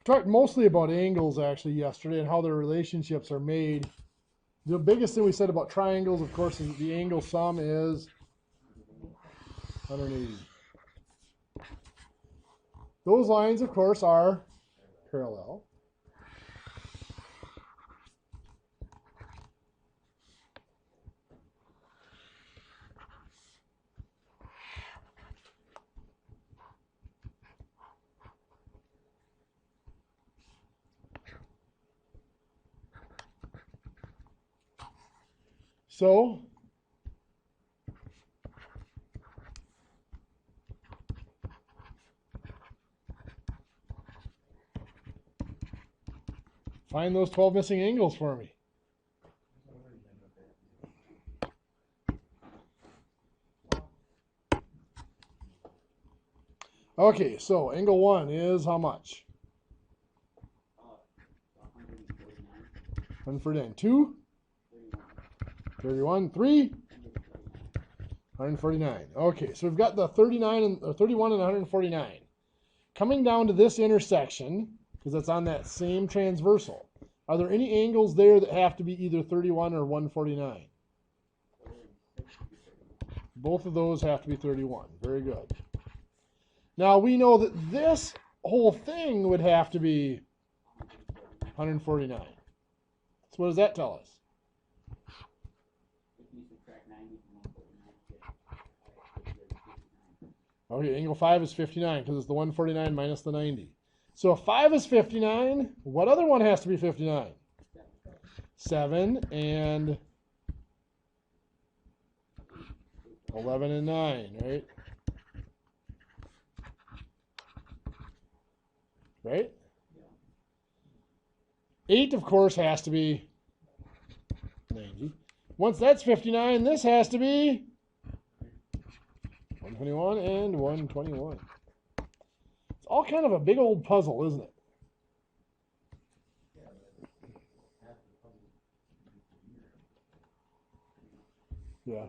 talked mostly about angles actually yesterday and how their relationships are made. The biggest thing we said about triangles, of course, is that the angle sum is 180. Those lines, of course, are parallel. So, find those 12 missing angles for me. Okay, so angle 1 is how much? 149. 2? 31. 3? 149. Okay, so we've got the 31 and 149. Coming down to this intersection, because that's on that same transversal, are there any angles there that have to be either 31 or 149? Both of those have to be 31. Very good. Now we know that this whole thing would have to be 149. So what does that tell us? Okay, angle 5 is 59 because it's the 149 minus the 90. So if 5 is 59, what other one has to be 59? 7 and 11 and 9, right? Right? 8, of course, has to be 90. Once that's 59, this has to be 121 and 121. It's all kind of a big old puzzle, isn't it? Yeah.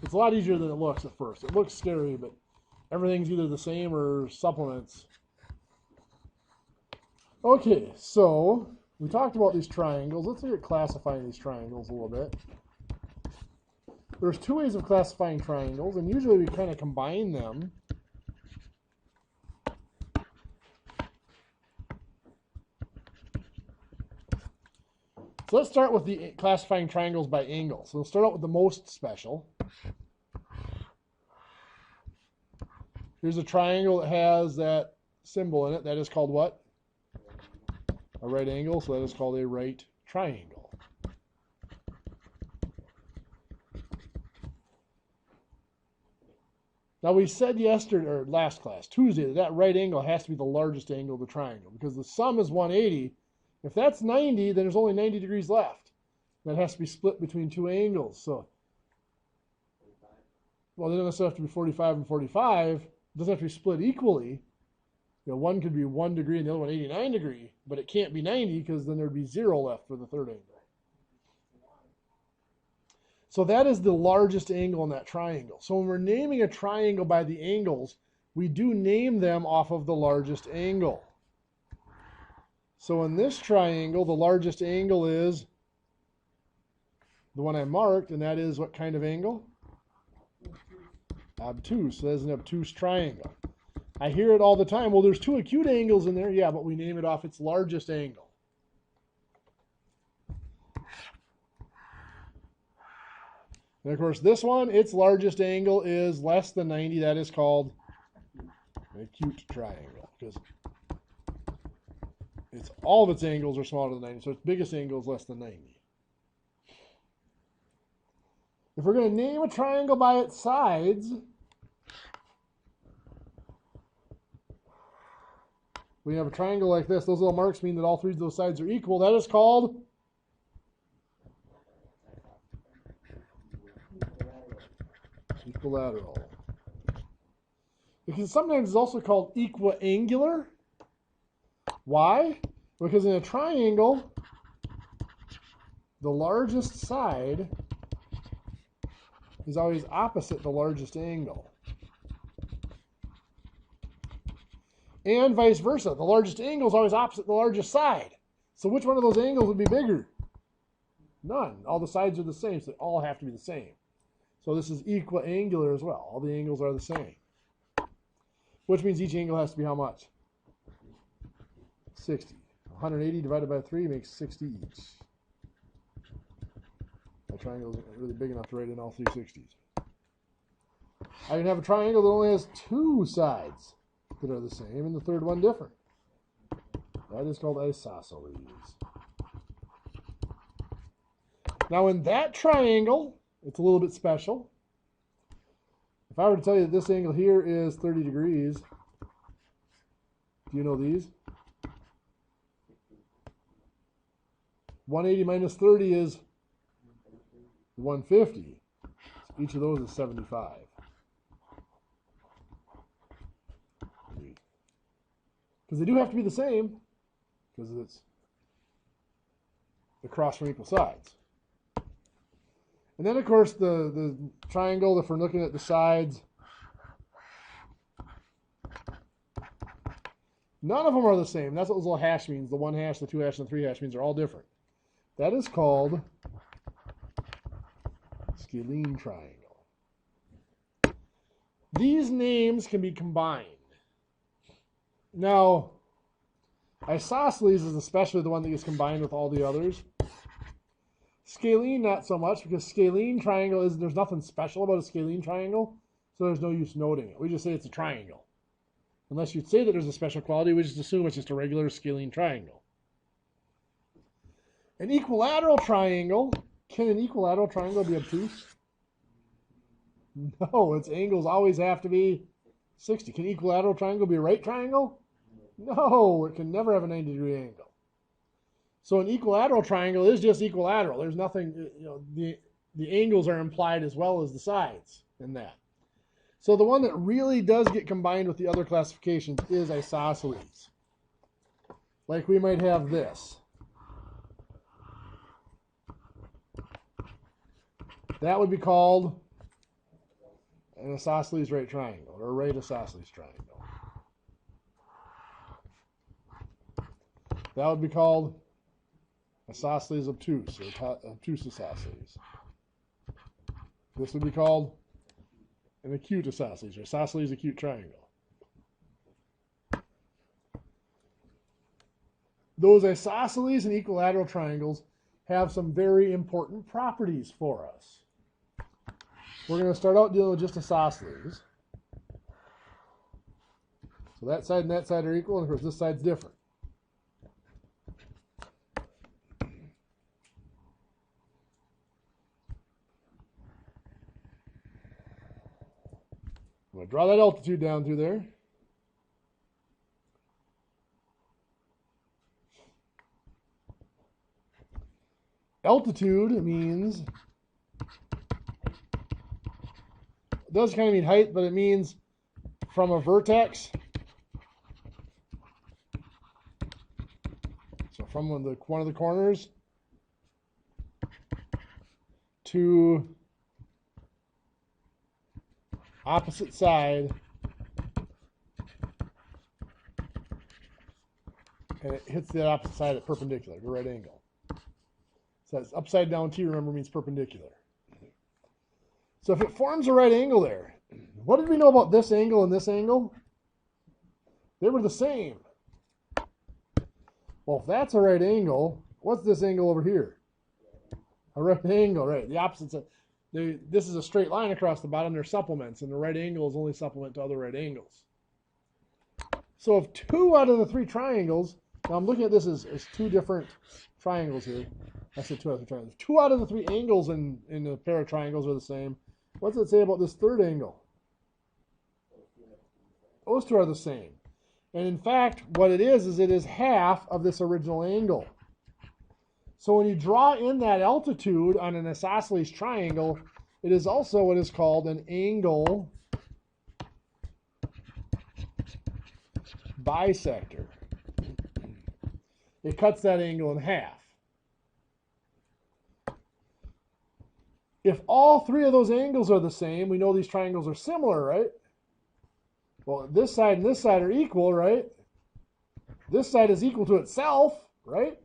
It's a lot easier than it looks at first. It looks scary, but everything's either the same or supplements. Okay, so we talked about these triangles. Let's look at classifying these triangles a little bit. There's two ways of classifying triangles, and usually we kind of combine them. So let's start with the classifying triangles by angle. So we'll start out with the most special. Here's a triangle that has that symbol in it. That is called what? A right angle, so that is called a right triangle. Now we said yesterday, or last class, Tuesday, that that right angle has to be the largest angle of the triangle because the sum is 180. If that's 90, then there's only 90 degrees left. That has to be split between two angles. So, well, they don't necessarily have to be 45 and 45. It doesn't have to be split equally. You know, one could be 1 degree and the other one 89 degree, but it can't be 90 because then there'd be 0 left for the third angle. So that is the largest angle in that triangle. So when we're naming a triangle by the angles, we do name them off of the largest angle. So in this triangle, the largest angle is the one I marked, and that is what kind of angle? Obtuse. So that's an obtuse triangle. I hear it all the time. Well, there's two acute angles in there. Yeah, but we name it off its largest angle. And of course, this one, its largest angle is less than 90. That is called an acute triangle because all of its angles are smaller than 90. So its biggest angle is less than 90. If we're going to name a triangle by its sides, we have a triangle like this. Those little marks mean that all three of those sides are equal. That is called equilateral. Because sometimes it's also called equiangular. Why? Because in a triangle, the largest side is always opposite the largest angle. And vice versa. The largest angle is always opposite the largest side. So which one of those angles would be bigger? None. All the sides are the same, so they all have to be the same. So this is equiangular as well. All the angles are the same. Which means each angle has to be how much? 60. 180 divided by 3 makes 60 each. My triangle isn't really big enough to write in all three 60s. I can have a triangle that only has two sides that are the same and the third one different. That is called isosceles. Now in that triangle, it's a little bit special. If I were to tell you that this angle here is 30 degrees, do you know these? 180 minus 30 is 150. So each of those is 75. Because they do have to be the same, because it's across from equal sides. And then, of course, the triangle, if we're looking at the sides, none of them are the same. That's what those little hash means. The 1 hash, the 2 hash, and the 3 hash means are all different. That is called scalene triangle. These names can be combined. Now, isosceles is especially the one that gets combined with all the others. Scalene, not so much, because scalene triangle there's nothing special about a scalene triangle, so there's no use noting it. We just say it's a triangle. Unless you'd say that there's a special quality, we just assume it's just a regular scalene triangle. An equilateral triangle, can an equilateral triangle be obtuse? No, its angles always have to be 60. Can equilateral triangle be a right triangle? No, it can never have a 90-degree angle. So an equilateral triangle is just equilateral. There's nothing, the angles are implied as well as the sides in that. So the one that really does get combined with the other classifications is isosceles. Like we might have this. That would be called an isosceles right triangle, or a right isosceles triangle. That would be called isosceles obtuse, or obtuse isosceles. This would be called an acute isosceles, or isosceles acute triangle. Those isosceles and equilateral triangles have some very important properties for us. We're going to start out dealing with just isosceles. So that side and that side are equal, and of course this side's different. I'm going to draw that altitude down through there. Altitude means, it does kind of mean height, but it means from a vertex, so from one of the corners to opposite side, and it hits the opposite side at perpendicular, the right angle. So that's upside down T, remember, means perpendicular. So if it forms a right angle there, what did we know about this angle and this angle? They were the same. Well, if that's a right angle, what's this angle over here? A right angle, right? The opposite side. This is a straight line across the bottom. They're supplements, and the right angle is only supplement to other right angles. So if 2 out of the 3 triangles, now I'm looking at this as 2 different triangles here. I said 2 out of 3 triangles. 2 out of the 3 angles in a pair of triangles are the same. What's it say about this third angle? Those 2 are the same. And in fact, what it is half of this original angle. So when you draw in that altitude on an isosceles triangle, it is also what is called an angle bisector. It cuts that angle in half. If all 3 of those angles are the same, we know these triangles are similar, right? Well, this side and this side are equal, right? This side is equal to itself, right?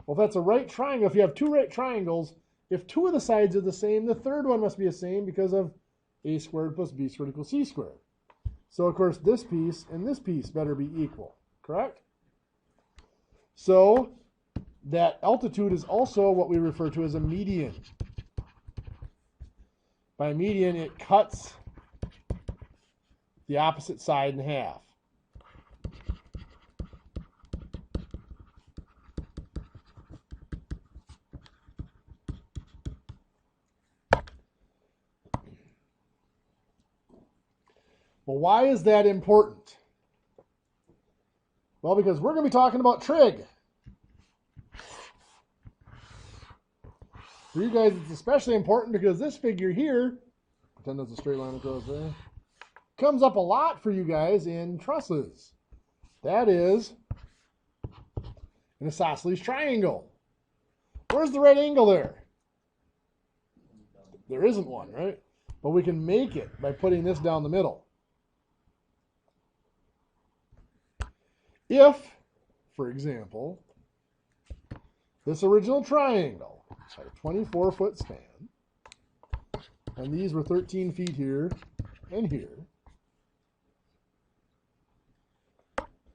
Well, if that's a right triangle, if you have two right triangles, if two of the sides are the same, the third one must be the same because of a squared plus b squared equals c squared. So, of course, this piece and this piece better be equal, correct? So, that altitude is also what we refer to as a median. By median, it cuts the opposite side in half. Well, why is that important? Well, because we're going to be talking about trig. For you guys, it's especially important because this figure here, pretend there's a straight line across there, comes up a lot for you guys in trusses. That is an isosceles triangle. Where's the right angle there? There isn't one, right? But we can make it by putting this down the middle. If, for example, this original triangle had a 24-foot span, and these were 13 feet here and here,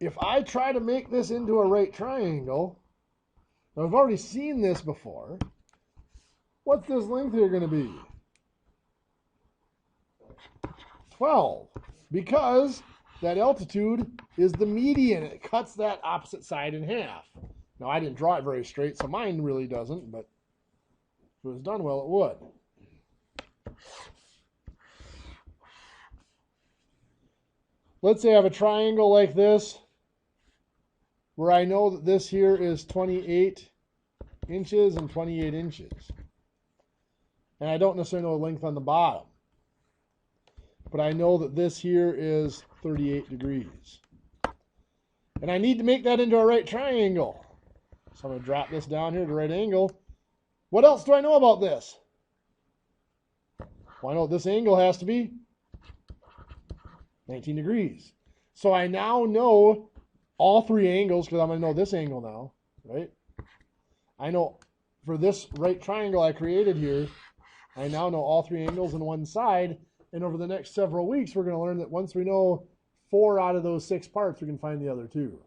if I try to make this into a right triangle, now I've already seen this before, what's this length here going to be? 12, because that altitude is the median. It cuts that opposite side in half. Now, I didn't draw it very straight, so mine really doesn't, but if it was done well, it would. Let's say I have a triangle like this, where I know that this here is 28 inches and 28 inches. And I don't necessarily know the length on the bottom. But I know that this here is 38 degrees. And I need to make that into a right triangle. So I'm going to drop this down here to right angle. What else do I know about this? Well, I know this angle has to be 19 degrees. So I now know all three angles because I'm going to know this angle now, right? I know for this right triangle I created here, I now know all three angles on one side. And over the next several weeks, we're going to learn that once we know 4 out of those 6 parts, we can find the other 2.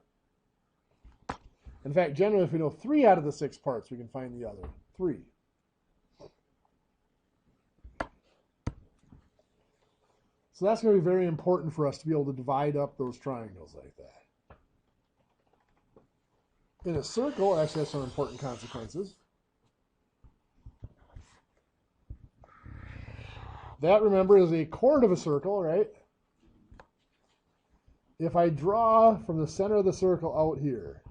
In fact, generally, if we know 3 out of the 6 parts, we can find the other 3. So that's going to be very important for us to be able to divide up those triangles like that. In a circle, it actually has some important consequences. That, remember, is a chord of a circle, right? If I draw from the center of the circle out here,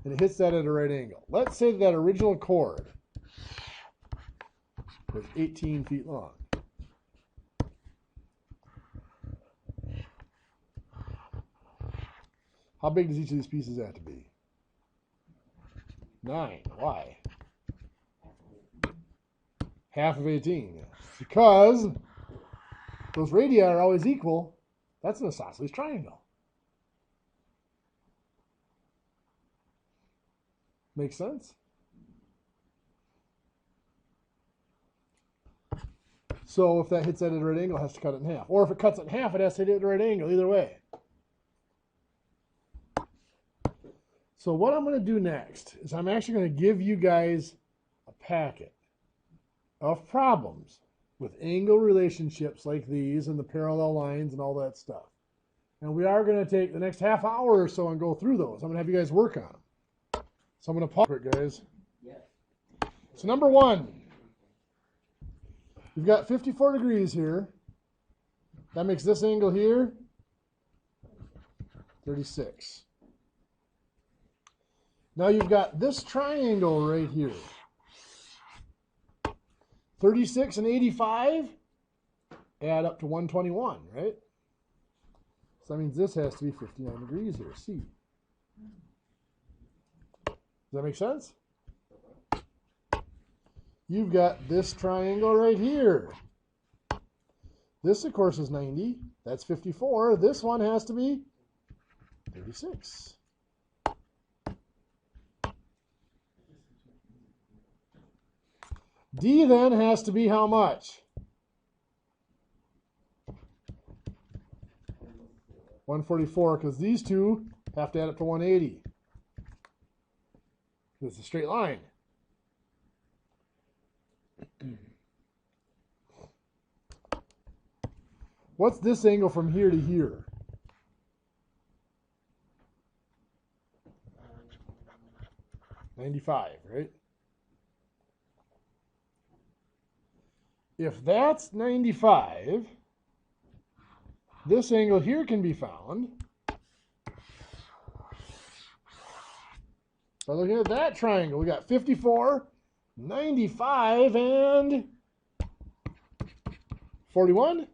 and it hits that at a right angle, let's say that original chord was 18 feet long. How big does each of these pieces have to be? 9. Why? Half of 18. Because those radii are always equal. That's an isosceles triangle. Make sense? So if that hits that at a right angle, it has to cut it in half. Or if it cuts it in half, it has to hit it at a right angle. Either way. So what I'm going to do next is I'm actually going to give you guys a packet of problems with angle relationships like these and the parallel lines and all that stuff. And we are going to take the next half hour or so and go through those. I'm going to have you guys work on them. So I'm going to pause it, guys. So number 1, we've got 54 degrees here. That makes this angle here 36. Now you've got this triangle right here. 36 and 85 add up to 121, right? So that means this has to be 59 degrees here, C. Does that make sense? You've got this triangle right here. This, of course, is 90. That's 54. This one has to be 36. D then has to be how much? 144, because these two have to add up to 180. It's a straight line. What's this angle from here to here? $95, right? If that's 95, this angle here can be found by looking at that triangle. We got 54, 95, and 41.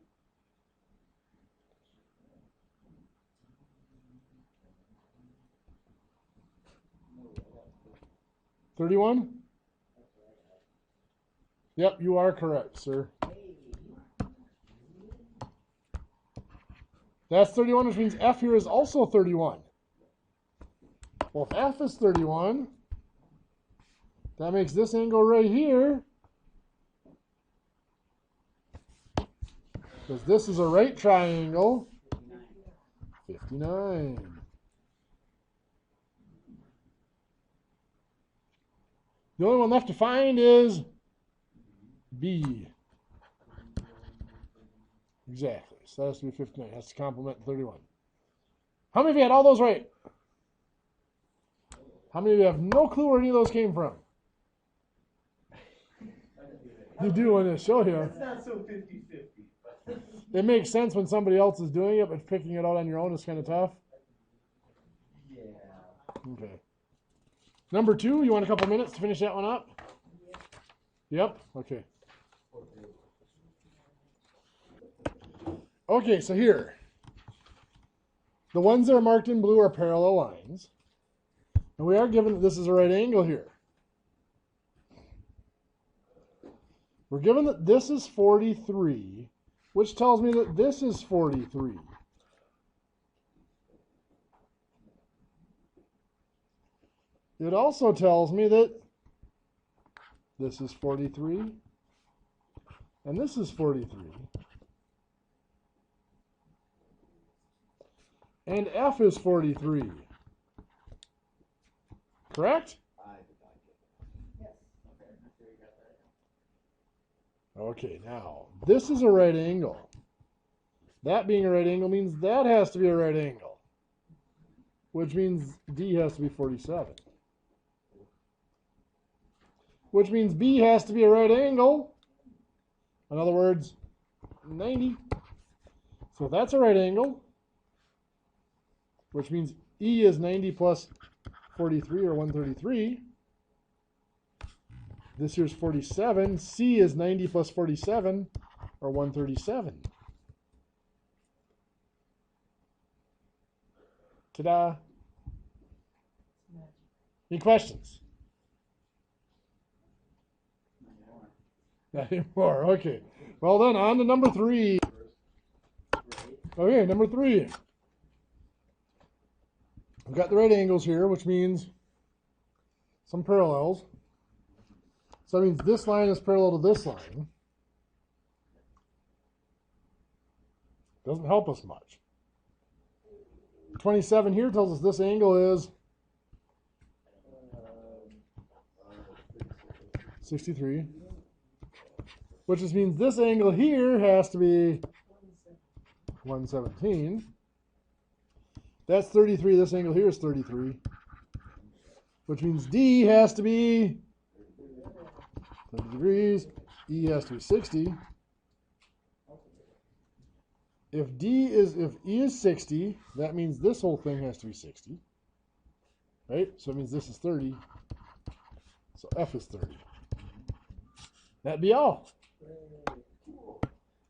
$31? Yep, you are correct, sir. That's 31, which means F here is also 31. Well, if F is 31, that makes this angle right here, because this is a right triangle, 59. The only one left to find is B. Exactly. So that has to be 59. That's to complement 31. How many of you had all those right? How many of you have no clue where any of those came from? You do when they show you. It's not so 50-50. It makes sense when somebody else is doing it, but picking it out on your own is kind of tough. Yeah. Okay. Number 2, you want a couple minutes to finish that one up? Yep. Okay. Okay, so here. The ones that are marked in blue are parallel lines. And we are given that this is a right angle here. We're given that this is 43, which tells me that this is 43. It also tells me that this is 43, and this is 43. And F is 43. Correct? Okay, now, this is a right angle. That being a right angle means that has to be a right angle, which means D has to be 47. Which means B has to be a right angle. In other words, 90. So that's a right angle, which means E is 90 plus 43, or 133. This here's 47. C is 90 plus 47, or 137. Ta-da. Any questions? Not anymore. Okay. Well then, on to number 3. Okay, number 3. We've got the right angles here, which means some parallels. So that means this line is parallel to this line. Doesn't help us much. 27 here tells us this angle is 63. Which just means this angle here has to be 117. That's 33. This angle here is 33. Which means D has to be 30 degrees. E has to be 60. If E is 60, that means this whole thing has to be 60. Right? So it means this is 30. So F is 30. That'd be all.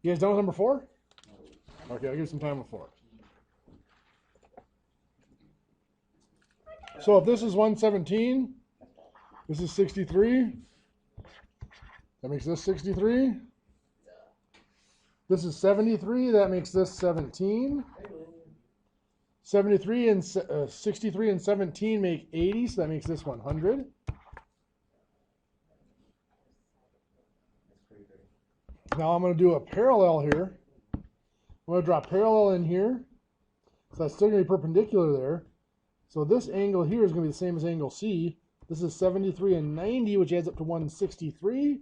You guys done with number 4? Okay, I'll give you some time with 4. So if this is 117, this is 63. That makes this 63. This is 73. That makes this 17. 73 and 63 and 17 make 80, so that makes this 100. Now I'm going to do a parallel here. I'm going to draw a parallel in here. So that's still going to be perpendicular there. So this angle here is going to be the same as angle C. This is 73 and 90, which adds up to 163.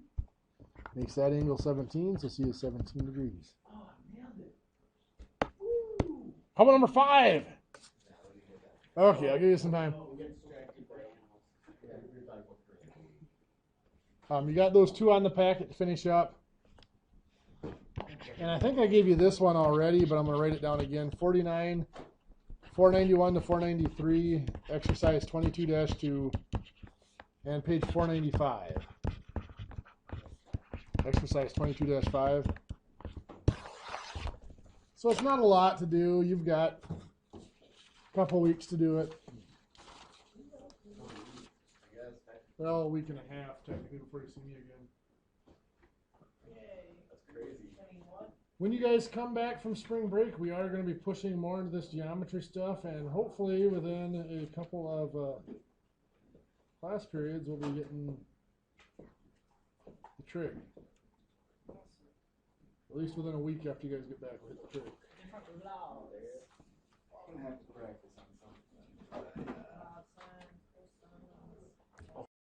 Makes that angle 17, so C is 17 degrees. Oh, I nailed it. Woo! How about number 5? Okay, I'll give you some time. You got those 2 on the packet to finish up. And I think I gave you this one already, but I'm going to write it down again. 49, 491 to 493, exercise 22-2, and page 495. Exercise 22-5. So it's not a lot to do. You've got a couple weeks to do it. Well, a week and a half technically before you see me again. That's crazy. When you guys come back from spring break, we are going to be pushing more into this geometry stuff, and hopefully within a couple of class periods, we'll be getting the trig. At least within a week after you guys get back, we'll hit the trig. I'm gonna have to practice on something.